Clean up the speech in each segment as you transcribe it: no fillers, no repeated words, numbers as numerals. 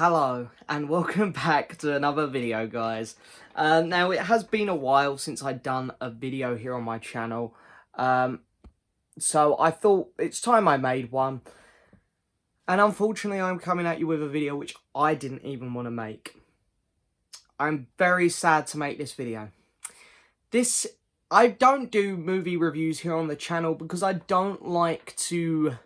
Hello and welcome back to another video, guys. Now it has been a while since I've done a video here on my channel, so I thought it's time I made one, and unfortunately I'm coming at you with a video which I didn't even want to make. I'm very sad to make this video. I don't do movie reviews here on the channel because I don't like to...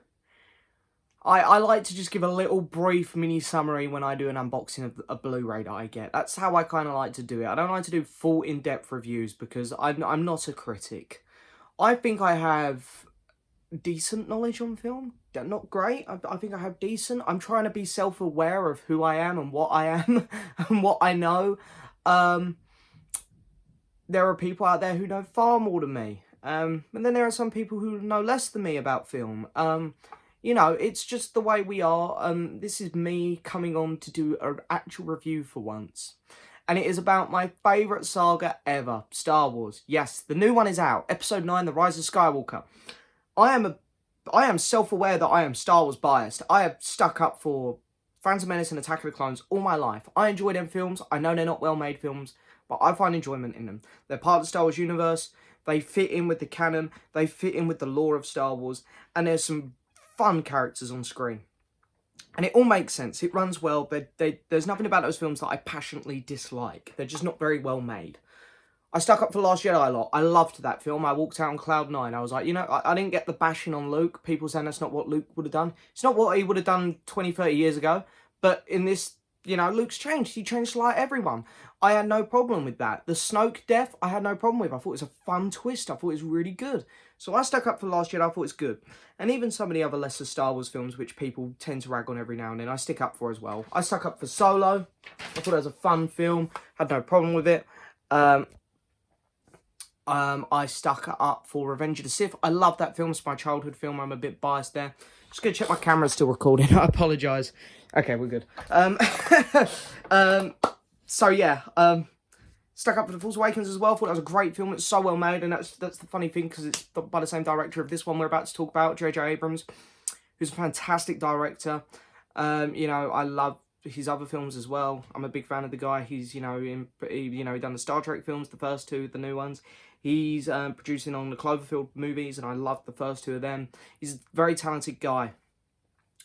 I like to just give a little brief mini summary when I do an unboxing of a Blu-ray that I get. That's how I kind of like to do it. I don't like to do full in-depth reviews because I'm not a critic. I think I have decent knowledge on film. Not great. I think I have decent. I'm trying to be self-aware of who I am and what I am and what I know. There are people out there who know far more than me. And then there are some people who know less than me about film. You know, it's just the way we are. This is me coming on to do an actual review for once. And it is about my favourite saga ever, Star Wars. Yes, the new one is out. Episode 9, The Rise of Skywalker. I am self-aware that I am Star Wars biased. I have stuck up for Phantom Menace and Attack of the Clones all my life. I enjoy them films. I know they're not well-made films, but I find enjoyment in them. They're part of the Star Wars universe. They fit in with the canon. They fit in with the lore of Star Wars. And there's some fun characters on screen, and it all makes sense. It runs well. There's nothing about those films that I passionately dislike. They're just not very well made. I stuck up for Last Jedi a lot. I loved that film. I walked out on cloud 9. I was like, you know, I didn't get the bashing on Luke. People saying that's not what Luke would have done. It's not what he would have done 20, 30 years ago. But in this, you know, Luke's changed. He changed like everyone. I had no problem with that. The Snoke death, I had no problem with. I thought it was a fun twist. I thought it was really good. So I stuck up for Last Jedi. I thought it was good. And even some of the other lesser Star Wars films, which people tend to rag on every now and then, I stick up for as well. I stuck up for Solo. I thought it was a fun film. Had no problem with it. I stuck up for Revenge of the Sith. I love that film. It's my childhood film. I'm a bit biased there. Just gonna check my camera's still recording. I apologise. Okay, we're good. So yeah, stuck up for The Force Awakens as well. Thought that was a great film. It's so well made, and that's the funny thing, because it's by the same director of this one we're about to talk about, J.J. Abrams, who's a fantastic director. You know, I love his other films as well. I'm a big fan of the guy. He's, you know, he done the Star Trek films, the first two, the new ones. He's producing on the Cloverfield movies, and I love the first two of them. He's a very talented guy.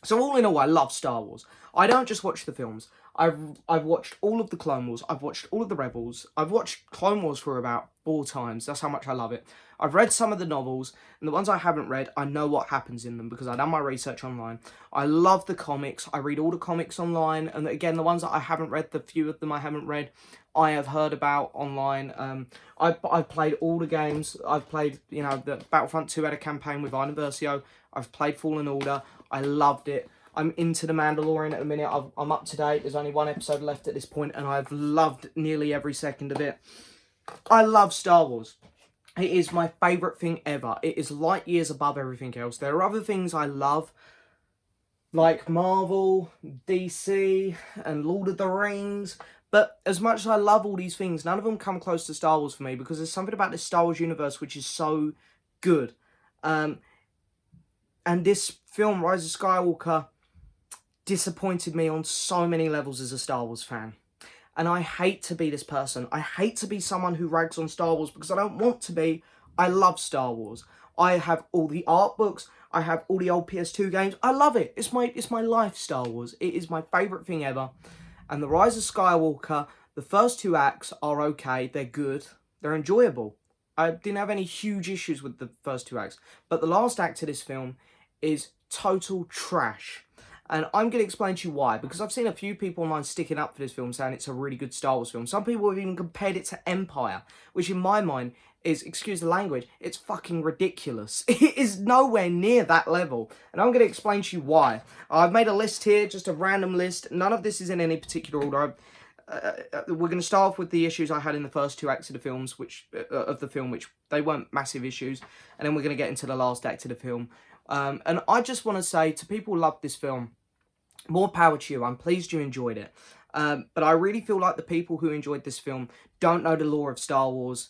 So all in all, I love Star Wars. I don't just watch the films. I've watched all of the Clone Wars. I've watched all of the Rebels. I've watched Clone Wars for about 4 times. That's how much I love it. I've read some of the novels, and the ones I haven't read, I know what happens in them because I've done my research online. I love the comics. I read all the comics online, and again, the ones that I haven't read, the few of them I haven't read, I have heard about online. I've played all the games. I've played, you know, the Battlefront 2 had a campaign with Ian Versio. I've played Fallen Order. I loved it. I'm into The Mandalorian at the minute. I'm up to date. There's only 1 episode left at this point, and I've loved nearly every second of it. I love Star Wars. It is my favourite thing ever. It is light years above everything else. There are other things I love, like Marvel, DC, and Lord of the Rings. But as much as I love all these things, none of them come close to Star Wars for me, because there's something about this Star Wars universe which is so good. And this film, Rise of Skywalker, disappointed me on so many levels as a Star Wars fan. And I hate to be this person. I hate to be someone who rags on Star Wars, because I don't want to be. I love Star Wars. I have all the art books. I have all the old PS2 games. I love it. It's my life, Star Wars. It is my favourite thing ever. And The Rise of Skywalker, the first 2 acts are okay. They're good. They're enjoyable. I didn't have any huge issues with the first 2 acts. But the last act of this film is total trash. And I'm going to explain to you why, because I've seen a few people online sticking up for this film, saying it's a really good Star Wars film. Some people have even compared it to Empire, which in my mind is, excuse the language, it's fucking ridiculous. It is nowhere near that level. And I'm going to explain to you why. I've made a list here, just a random list. None of this is in any particular order. We're going to start off with the issues I had in the first 2 acts of the films, which they weren't massive issues. And then we're going to get into the last act of the film. And I just want to say to people who love this film, more power to you. I'm pleased you enjoyed it. But I really feel like the people who enjoyed this film don't know the lore of Star Wars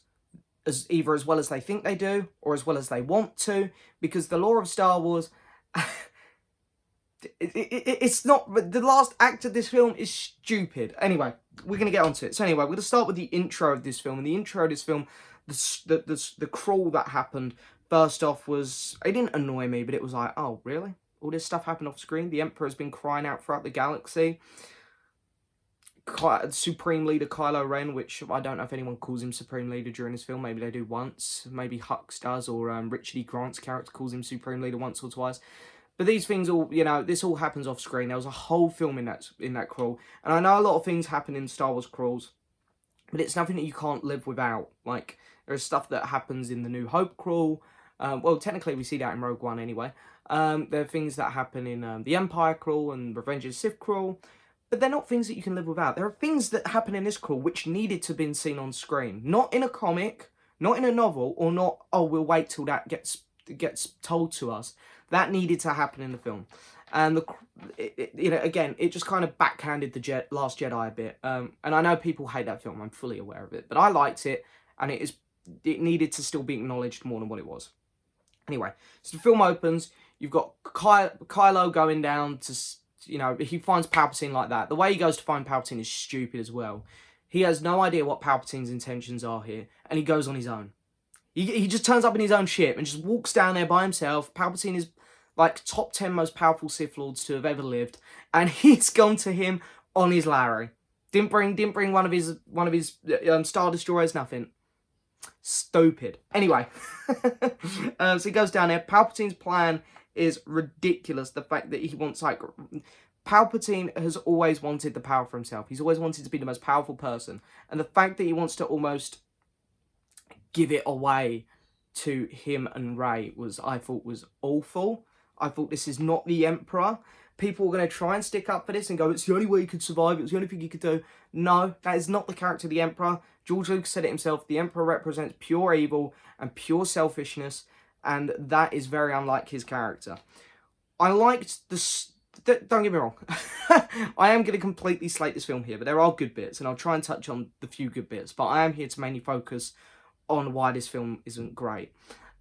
either as well as they think they do, or as well as they want to, because the lore of Star Wars It's not, but the last act of this film is stupid. Anyway, we're going to get onto it. So anyway, we're going to start with the intro of this film. And the intro of this film, the crawl that happened, first off was, it didn't annoy me, but it was like, oh, really? All this stuff happened off screen? The Emperor's been crying out throughout the galaxy. Supreme Leader Kylo Ren, which I don't know if anyone calls him Supreme Leader during this film. Maybe they do once. Maybe Hux does, or Richard E. Grant's character calls him Supreme Leader once or twice. But these things all, you know, this all happens off screen. There was a whole film in that crawl. And I know a lot of things happen in Star Wars crawls, but it's nothing that you can't live without. Like, there's stuff that happens in the New Hope crawl. Well, technically we see that in Rogue One anyway. There are things that happen in the Empire crawl and Revenge of the Sith crawl. But they're not things that you can live without. There are things that happen in this crawl which needed to have been seen on screen. Not in a comic, not in a novel, or not, oh, we'll wait till that gets told to us. That needed to happen in the film. And, you know, again, it just kind of backhanded the Last Jedi a bit. And I know people hate that film. I'm fully aware of it. But I liked it. And it needed to still be acknowledged more than what it was. Anyway, so the film opens. You've got Kylo going down to, you know, he finds Palpatine like that. The way he goes to find Palpatine is stupid as well. He has no idea what Palpatine's intentions are here. And he goes on his own. He just turns up in his own ship and just walks down there by himself. Palpatine is like top 10 most powerful Sith Lords to have ever lived, and he's gone to him on his Larry. Didn't bring one of his Star Destroyers, nothing. Stupid. Anyway, so he goes down there. Palpatine's plan is ridiculous. The fact that he wants, like, Palpatine has always wanted the power for himself. He's always wanted to be the most powerful person, and the fact that he wants to almost give it away to him and Rey I thought was awful. I thought, this is not the Emperor. People were going to try and stick up for this and go, it's the only way he could survive, it's the only thing he could do. No, that is not the character of the Emperor. George Lucas said it himself, the Emperor represents pure evil and pure selfishness, and that is very unlike his character. I liked don't get me wrong, I am going to completely slate this film here, but there are good bits, and I'll try and touch on the few good bits, but I am here to mainly focus on why this film isn't great.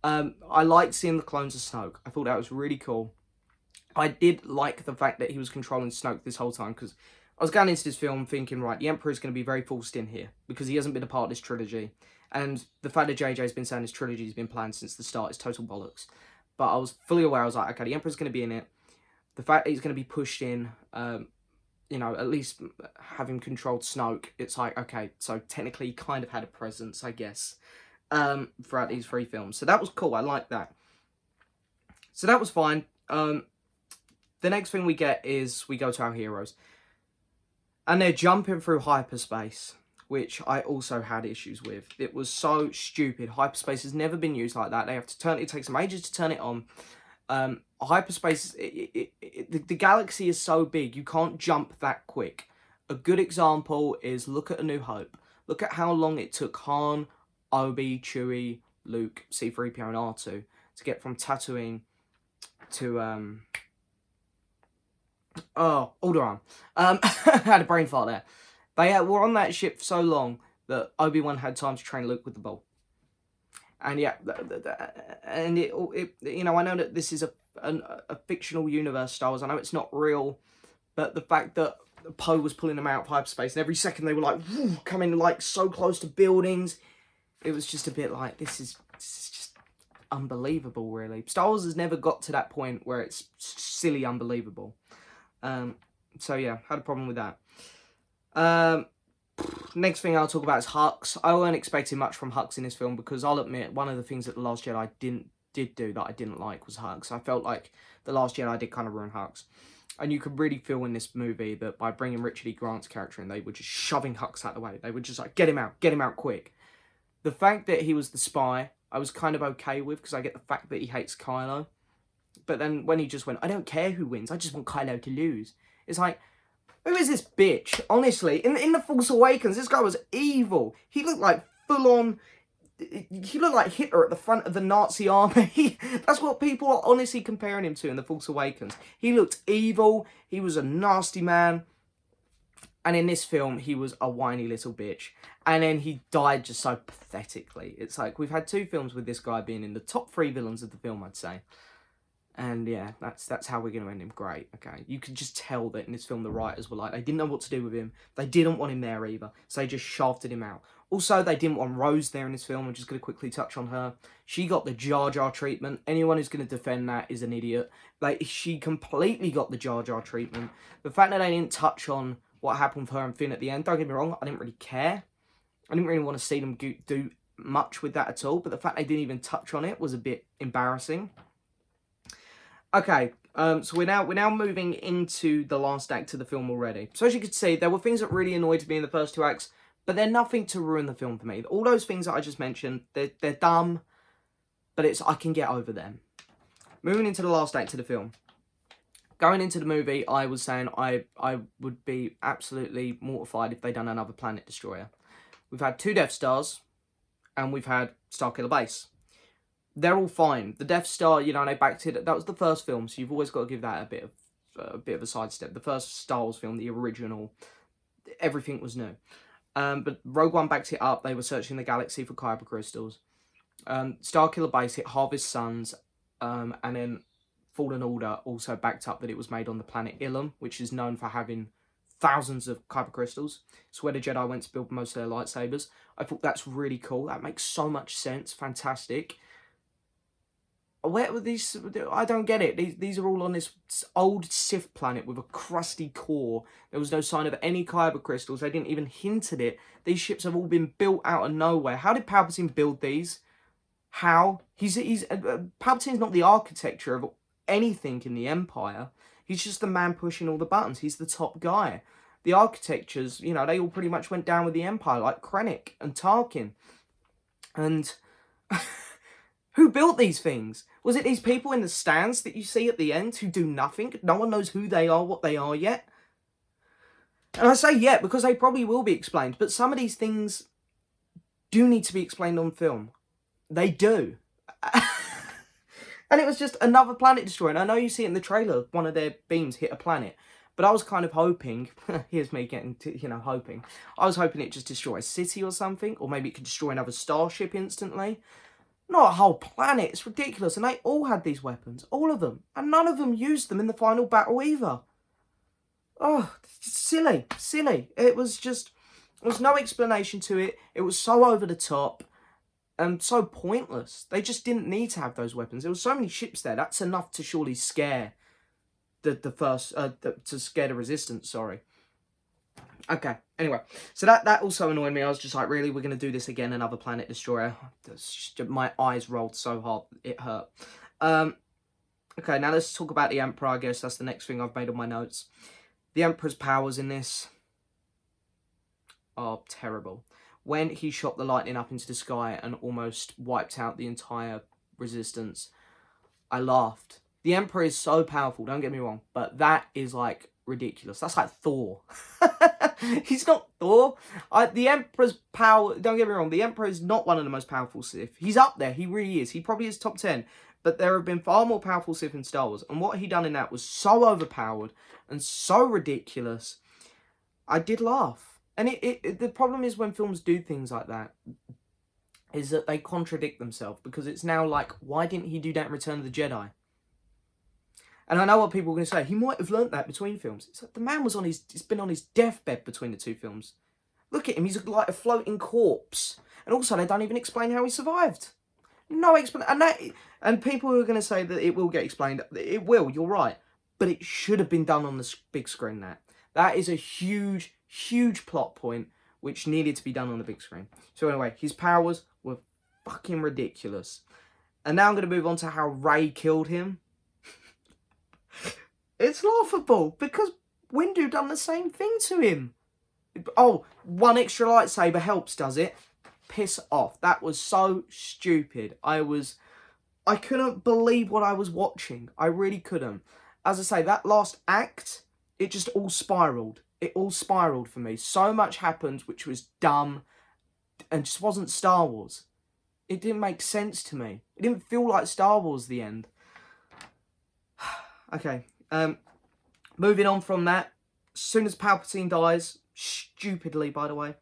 I liked seeing the clones of Snoke. I thought that was really cool. I did like the fact that he was controlling Snoke this whole time, because I was going into this film thinking, right, the Emperor is going to be very forced in here, because he hasn't been a part of this trilogy. And the fact that JJ's been saying this trilogy has been planned since the start is total bollocks. But I was fully aware, I was like, okay, the Emperor's going to be in it. The fact that he's going to be pushed in, you know, at least having controlled Snoke, it's like, okay, so technically he kind of had a presence, I guess, throughout these 3 films. So that was cool. I liked that. So that was fine. The next thing we get is we go to our heroes. And they're jumping through hyperspace, which I also had issues with. It was so stupid. Hyperspace has never been used like that. They have to turn it. It takes them ages to turn it on. Hyperspace, the galaxy is so big, you can't jump that quick. A good example is look at A New Hope. Look at how long it took Han, Obi, Chewie, Luke, C-3PO and R2 to get from Tatooine to, Alderaan. I had a brain fart there. They were on that ship for so long that Obi-Wan had time to train Luke with the ball. And yeah, and it you know, I know that this is a fictional universe, Star Wars. I know it's not real, but the fact that Poe was pulling them out of hyperspace, and every second they were like coming like so close to buildings, it was just a bit like, this is just unbelievable, really. Star Wars has never got to that point where it's silly unbelievable. So yeah, had a problem with that. Next thing I'll talk about is Hux. I weren't expecting much from Hux in this film, because I'll admit, one of the things that The Last Jedi did do that I didn't like was Hux. I felt like The Last Jedi did kind of ruin Hux. And you could really feel in this movie that by bringing Richard E. Grant's character in, they were just shoving Hux out of the way. They were just like, get him out quick. The fact that he was the spy, I was kind of okay with, because I get the fact that he hates Kylo. But then when he just went, I don't care who wins, I just want Kylo to lose. It's like, who is this bitch? Honestly, in The Force Awakens, this guy was evil. He looked like full-on... He looked like Hitler at the front of the Nazi army. That's what people are honestly comparing him to in The Force Awakens. He looked evil. He was a nasty man. And in this film, he was a whiny little bitch. And then he died just so pathetically. It's like, we've had 2 films with this guy being in the top 3 villains of the film, I'd say. And yeah, that's how we're going to end him. Great, okay. You can just tell that in this film the writers were like, they didn't know what to do with him. They didn't want him there either. So they just shafted him out. Also, they didn't want Rose there in this film. I'm just going to quickly touch on her. She got the Jar Jar treatment. Anyone who's going to defend that is an idiot. Like, she completely got the Jar Jar treatment. The fact that they didn't touch on what happened with her and Finn at the end, don't get me wrong, I didn't really care. I didn't really want to see them do much with that at all. But the fact they didn't even touch on it was a bit embarrassing. Okay, so we're now moving into the last act of the film already. So as you can see, there were things that really annoyed me in the first two acts, but they're nothing to ruin the film for me. All those things that I just mentioned, they're dumb, but I can get over them. Moving into the last act of the film. Going into the movie, I was saying I would be absolutely mortified if they'd done another Planet Destroyer. We've had 2 Death Stars, and we've had Starkiller Base. They're all fine. The Death Star, you know, they backed it. That was the first film, so you've always got to give that a bit of a sidestep. The first Star Wars film, the original, everything was new. But Rogue One backed it up. They were searching the galaxy for kyber crystals. Starkiller Base, it Harvest Suns, and then Fallen Order also backed up that it was made on the planet Ilum, which is known for having thousands of kyber crystals. It's where the Jedi went to build most of their lightsabers. I thought that's really cool. That makes so much sense. Fantastic. Where were these? I don't get it. These are all on this old Sith planet with a crusty core. There was no sign of any kyber crystals. They didn't even hint at it. These ships have all been built out of nowhere. How did Palpatine build these? How? Palpatine's not the architecture of anything in the Empire. He's just the man pushing all the buttons. He's the top guy. The architectures, you know, they all pretty much went down with the Empire, like Krennic and Tarkin. And who built these things? Was it these people in the stands that you see at the end who do nothing? No one knows who they are, what they are yet. And I say yet because they probably will be explained. But some of these things do need to be explained on film. They do. And it was just another planet destroyer. And I know you see it in the trailer, one of their beams hit a planet. But I was kind of hoping, here's me getting to, hoping. I was hoping it just destroy a city or something. Or maybe it could destroy another starship instantly. Not a whole planet. It's ridiculous. And they all had these weapons. All of them. And none of them used them in the final battle either. Oh, silly. Silly. It was just, there was no explanation to it. It was so over the top. And so pointless. They just didn't need to have those weapons. There were so many ships there. That's enough to surely scare to scare the Resistance, sorry. Okay, anyway. So that also annoyed me. I was just like, really? We're going to do this again? Another Planet Destroyer? My eyes rolled so hard, it hurt. Okay, now let's talk about the Emperor, I guess. That's the next thing I've made on my notes. The Emperor's powers in this are terrible. When he shot the lightning up into the sky and almost wiped out the entire Resistance, I laughed. The Emperor is so powerful, don't get me wrong, but that is like ridiculous. That's like Thor. He's not Thor. The Emperor's power, don't get me wrong, the Emperor is not one of the most powerful Sith. He's up there, he really is. He probably is top 10. But there have been far more powerful Sith in Star Wars. And what he done in that was so overpowered and so ridiculous. I did laugh. And the problem is when films do things like that, is that they contradict themselves. Because it's now like, why didn't he do that in Return of the Jedi? And I know what people are going to say. He might have learnt that between films. It's like the man was he's been on his deathbed between the two films. Look at him. He's like a floating corpse. And also, they don't even explain how he survived. No explanation. And people who are going to say that it will get explained. It will, you're right. But it should have been done on the big screen, that is a huge, huge plot point which needed to be done on the big screen. So anyway, his powers were fucking ridiculous. And now I'm going to move on to how Rey killed him. It's laughable because Windu done the same thing to him. Oh, one extra lightsaber helps, does it? Piss off. That was so stupid. I couldn't believe what I was watching. I really couldn't. As I say, that last act, it just all spiraled. It all spiraled for me. So much happened which was dumb and just wasn't Star Wars. It didn't make sense to me. It didn't feel like Star Wars, the end. Okay. Moving on from that. As soon as Palpatine dies, stupidly, by the way,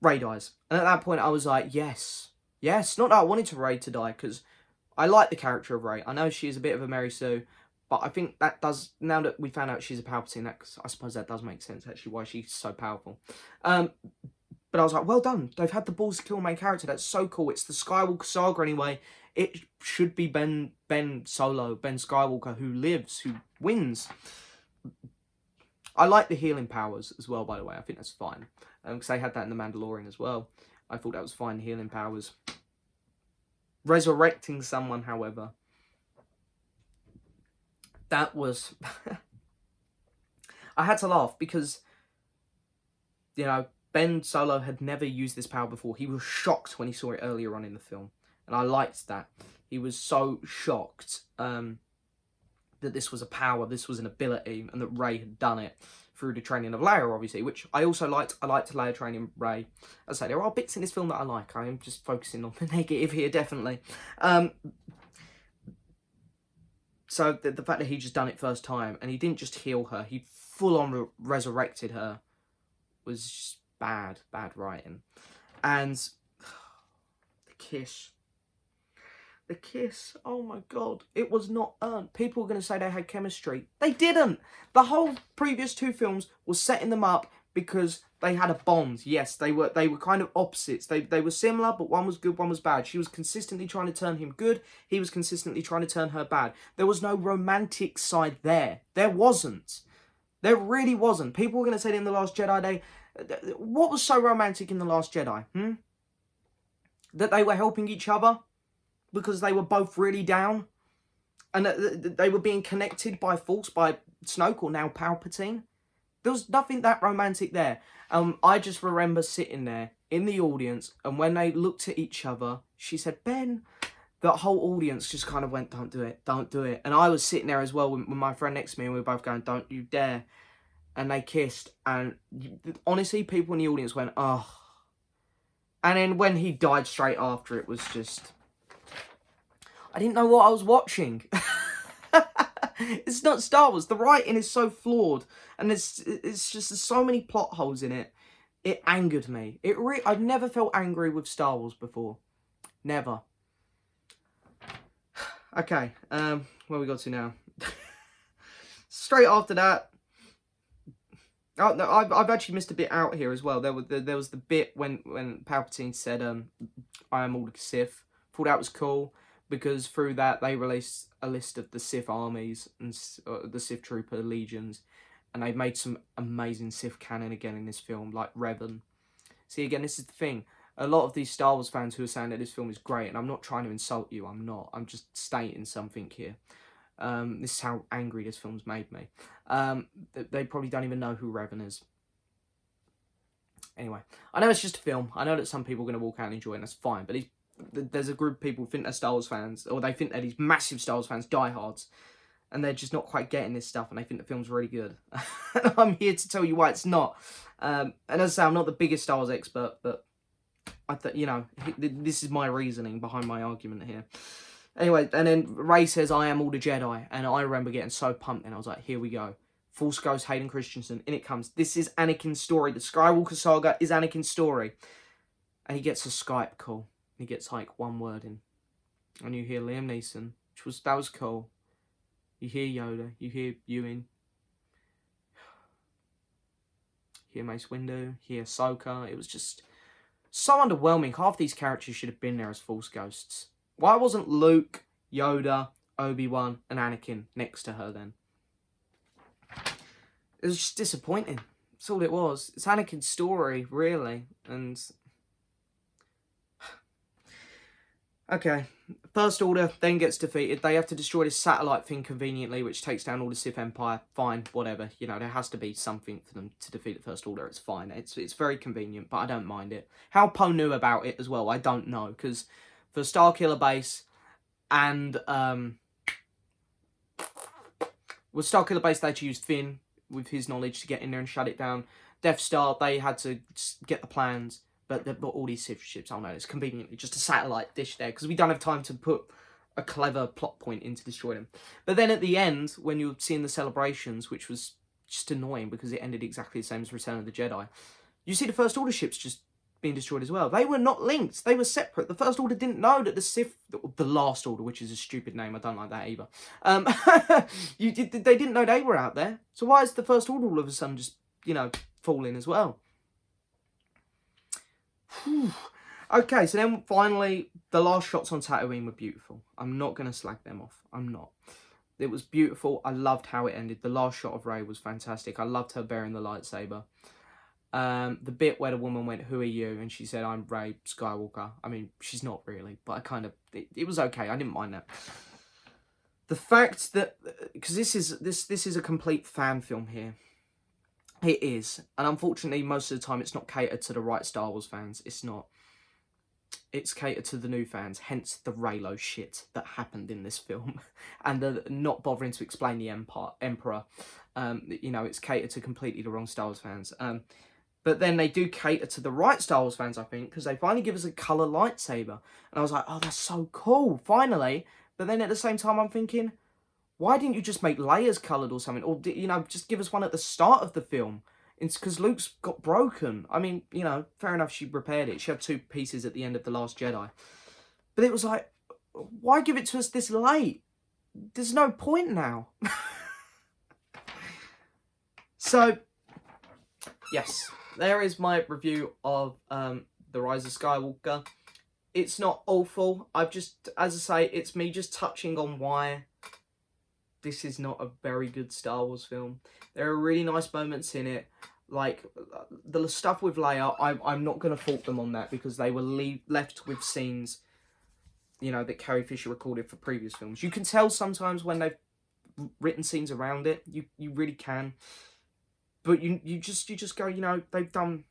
Rey dies. And at that point, I was like, yes. Yes. Not that I wanted Rey to die, because I like the character of Rey. I know she is a bit of a Mary Sue, but I think that does, now that we found out she's a Palpatine, that, I suppose that does make sense, actually, why she's so powerful. But I was like, well done. They've had the balls to kill a main character. That's so cool. It's the Skywalker saga anyway. It should be Ben Solo, Ben Skywalker, who lives, who wins. I like the healing powers as well, by the way. I think that's fine. Because they had that in The Mandalorian as well. I thought that was fine, healing powers. Resurrecting someone, however, that was... I had to laugh because, you know, Ben Solo had never used this power before. He was shocked when he saw it earlier on in the film. And I liked that. He was so shocked that this was a power, this was an ability, and that Rey had done it through the training of Leia, obviously, which I also liked. I liked Leia training Rey. As I say, there are bits in this film that I like. I am just focusing on the negative here, definitely. So the fact that he just done it first time, and he didn't just heal her, he full-on resurrected her, was just bad writing. And the kiss, oh my god, it was not earned. People were going to say they had chemistry. They didn't. The whole previous two films was setting them up because they had a bond. Yes, they were kind of opposites. They were similar, but one was good, one was bad. She was consistently trying to turn him good. He was consistently trying to turn her bad. There was no romantic side there. There wasn't. There really wasn't. People were going to say in The Last Jedi, what was so romantic in The Last Jedi? That they were helping each other because they were both really down, and that they were being connected by Force, by Snoke, or now Palpatine. There was nothing that romantic there. I just remember sitting there in the audience, and when they looked at each other, she said, Ben. The whole audience just kind of went, don't do it, don't do it. And I was sitting there as well with my friend next to me, and we were both going, don't you dare. And they kissed, and honestly, people in the audience went, oh. And then when he died straight after, it was just... I didn't know what I was watching. It's not Star Wars. The writing is so flawed, and it's just, there's so many plot holes in it. It angered me. I've never felt angry with Star Wars before. Never. Okay, where we got to now? Straight after that, oh no, I've actually missed a bit out here as well. There was the bit when Palpatine said, "I am all the Sith." Thought that was cool because through that they released a list of the Sith armies and the Sith Trooper legions, and they've made some amazing Sith canon again in this film, like Revan. See, again, this is the thing. A lot of these Star Wars fans who are saying that this film is great, and I'm not trying to insult you, I'm not. I'm just stating something here. This is how angry this film's made me. They probably don't even know who Revan is. Anyway, I know it's just a film. I know that some people are going to walk out and enjoy it, and that's fine. But there's a group of people who think they're Star Wars fans, or they think they're these massive Star Wars fans, diehards, and they're just not quite getting this stuff, and they think the film's really good. I'm here to tell you why it's not. And as I say, I'm not the biggest Star Wars expert, but you know, this is my reasoning behind my argument here. Anyway, and then Rey says, I am all the Jedi. And I remember getting so pumped, and I was like, here we go. Force Ghost Hayden Christensen. In it comes. This is Anakin's story. The Skywalker saga is Anakin's story. And he gets a Skype call. He gets like one word in. And you hear Liam Neeson, that was cool. You hear Yoda. You hear Ewan. You hear Mace Windu. You hear Ahsoka. It was just so underwhelming. Half these characters should have been there as Force Ghosts. Why wasn't Luke, Yoda, Obi-Wan, and Anakin next to her then? It was just disappointing. That's all it was. It's Anakin's story, really. And okay, First Order then gets defeated. They have to destroy this satellite thing conveniently, which takes down all the Sith Empire. Fine, whatever. You know, there has to be something for them to defeat the First Order. It's fine. It's very convenient, but I don't mind it. How Poe knew about it as well, I don't know, because for Starkiller Base and with Starkiller Base, they had to use Finn with his knowledge to get in there and shut it down. Death Star, they had to get the plans. But they've got all these Sith ships. Oh no, it's conveniently just a satellite dish there because we don't have time to put a clever plot point in to destroy them. But then at the end, when you're seeing the celebrations, which was just annoying because it ended exactly the same as Return of the Jedi, you see the First Order ships just being destroyed as well. They were not linked. They were separate. The First Order didn't know that the Sith, the Last Order, which is a stupid name. I don't like that either. They didn't know they were out there. So why is the First Order all of a sudden just, you know, falling as well? Okay, so then finally, the last shots on Tatooine were beautiful. I'm not going to slag them off. I'm not. It was beautiful. I loved how it ended. The last shot of Rey was fantastic. I loved her bearing the lightsaber. The bit where the woman went, "Who are you?" and she said, "I'm Rey Skywalker." I mean, she's not really, but I kind of, it was okay. I didn't mind that. The fact that, because this is a complete fan film here. It is, and unfortunately, most of the time, it's not catered to the right Star Wars fans. It's not. It's catered to the new fans, hence the Reylo shit that happened in this film, and the not bothering to explain the Emperor. You know, it's catered to completely the wrong Star Wars fans. But then they do cater to the right Star Wars fans, I think, because they finally give us a colour lightsaber. And I was like, oh, that's so cool, finally. But then at the same time, I'm thinking, why didn't you just make layers coloured or something? Or, you know, just give us one at the start of the film. It's because Luke's got broken. I mean, you know, fair enough, she repaired it. She had 2 pieces at the end of The Last Jedi. But it was like, why give it to us this late? There's no point now. So, yes, there is my review of The Rise of Skywalker. It's not awful. I've just, as I say, it's me just touching on why this is not a very good Star Wars film. There are really nice moments in it. Like, the stuff with Leia, I'm not going to fault them on that, because they were left with scenes, you know, that Carrie Fisher recorded for previous films. You can tell sometimes when they've written scenes around it. You really can. But you just go, you know, they've done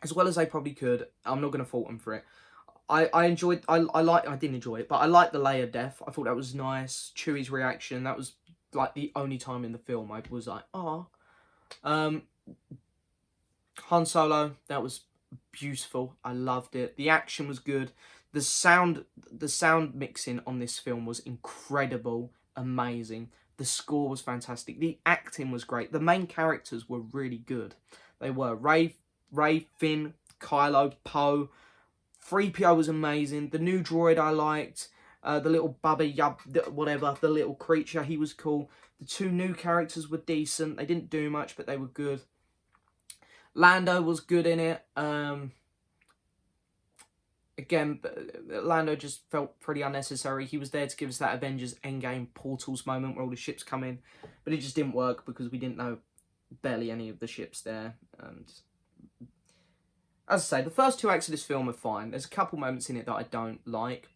as well as they probably could. I'm not going to fault them for it. I didn't enjoy it, but I liked the Leia death. I thought that was nice. Chewie's reaction, that was like the only time in the film I was like, oh. Han Solo, that was beautiful. I loved it. The action was good. The sound mixing on this film was incredible, amazing. The score was fantastic. The acting was great. The main characters were really good. They were Rey, Finn, Kylo, Poe. 3PO was amazing. The new droid I liked. The little Bubba Yub, whatever, the little creature, he was cool. The 2 new characters were decent. They didn't do much, but they were good. Lando was good in it. Again, Lando just felt pretty unnecessary. He was there to give us that Avengers Endgame Portals moment where all the ships come in. But it just didn't work because we didn't know barely any of the ships there. And as I say, the first 2 acts of this film are fine. There's a couple moments in it that I don't like.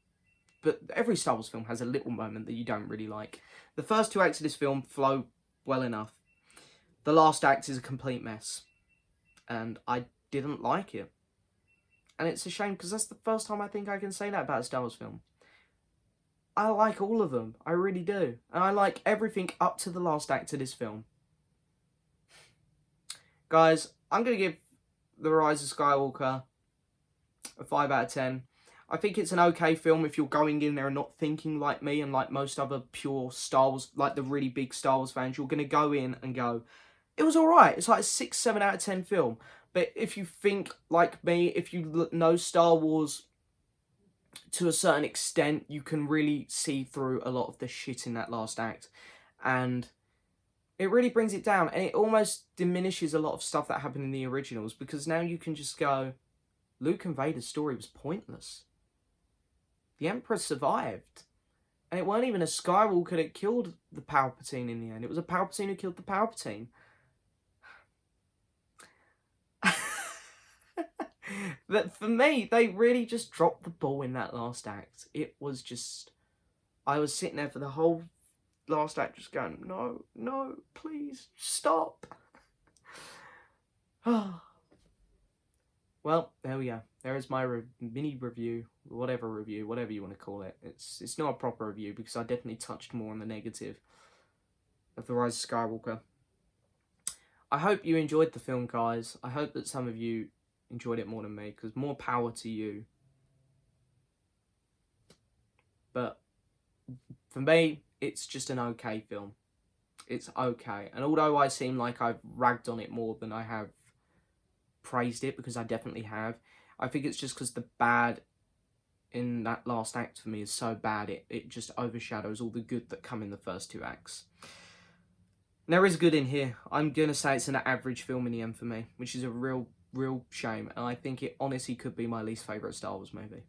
But every Star Wars film has a little moment that you don't really like. The first 2 acts of this film flow well enough. The last act is a complete mess. And I didn't like it. And it's a shame, because that's the first time I think I can say that about a Star Wars film. I like all of them. I really do. And I like everything up to the last act of this film. Guys, I'm going to give The Rise of Skywalker a 5 out of 10. I think it's an okay film if you're going in there and not thinking like me and like most other pure Star Wars, like the really big Star Wars fans. You're going to go in and go, it was alright. It's like a 6, 7 out of 10 film. But if you think like me, if you know Star Wars to a certain extent, you can really see through a lot of the shit in that last act. And it really brings it down. And it almost diminishes a lot of stuff that happened in the originals. Because now you can just go, Luke and Vader's story was pointless. The Emperor survived. And it weren't even a Skywalker that killed the Palpatine in the end. It was a Palpatine who killed the Palpatine. But for me, they really just dropped the ball in that last act. It was just... I was sitting there for the whole last act just going, no, please, stop. Well, there we go. There is my mini review, whatever you want to call it. It's not a proper review because I definitely touched more on the negative of The Rise of Skywalker. I hope you enjoyed the film, guys. I hope that some of you enjoyed it more than me, because more power to you. But for me, it's just an okay film. It's okay. And although I seem like I've ragged on it more than I have praised it, because I definitely have, I think it's just because the bad in that last act for me is so bad, it just overshadows all the good that come in the first 2 acts. And there is good in here. I'm going to say it's an average film in the end for me, which is a real shame. And I think it honestly could be my least favourite Star Wars movie.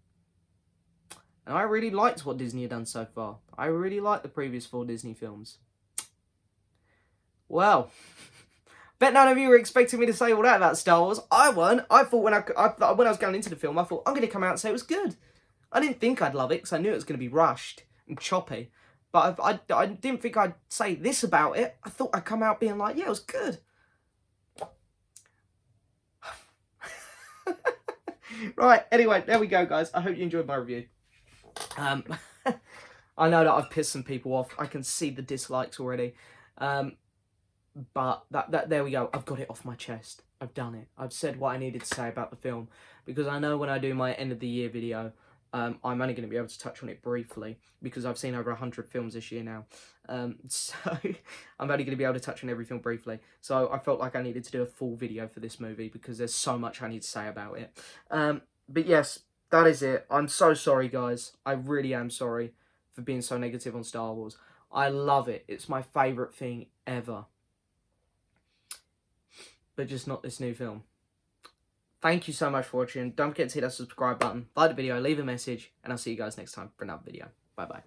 And I really liked what Disney had done so far. I really liked the previous 4 Disney films. Well, bet none of you were expecting me to say all that about Star Wars. I weren't. I thought when I was going into the film, I thought, I'm going to come out and say it was good. I didn't think I'd love it, because I knew it was going to be rushed and choppy. But I didn't think I'd say this about it. I thought I'd come out being like, yeah, it was good. Right, anyway, there we go, guys. I hope you enjoyed my review. I know that I've pissed some people off. I can see the dislikes already. But there we go. I've got it off my chest. I've done it. I've said what I needed to say about the film. Because I know when I do my end of the year video, I'm only going to be able to touch on it briefly, because I've seen over 100 films this year now. So I'm only going to be able to touch on every film briefly. So I felt like I needed to do a full video for this movie, because there's so much I need to say about it. But yes, that is it. I'm so sorry, guys. I really am sorry for being so negative on Star Wars. I love it. It's my favourite thing ever. But just not this new film. Thank you so much for watching. Don't forget to hit that subscribe button, like the video, leave a message, and I'll see you guys next time for another video. Bye-bye.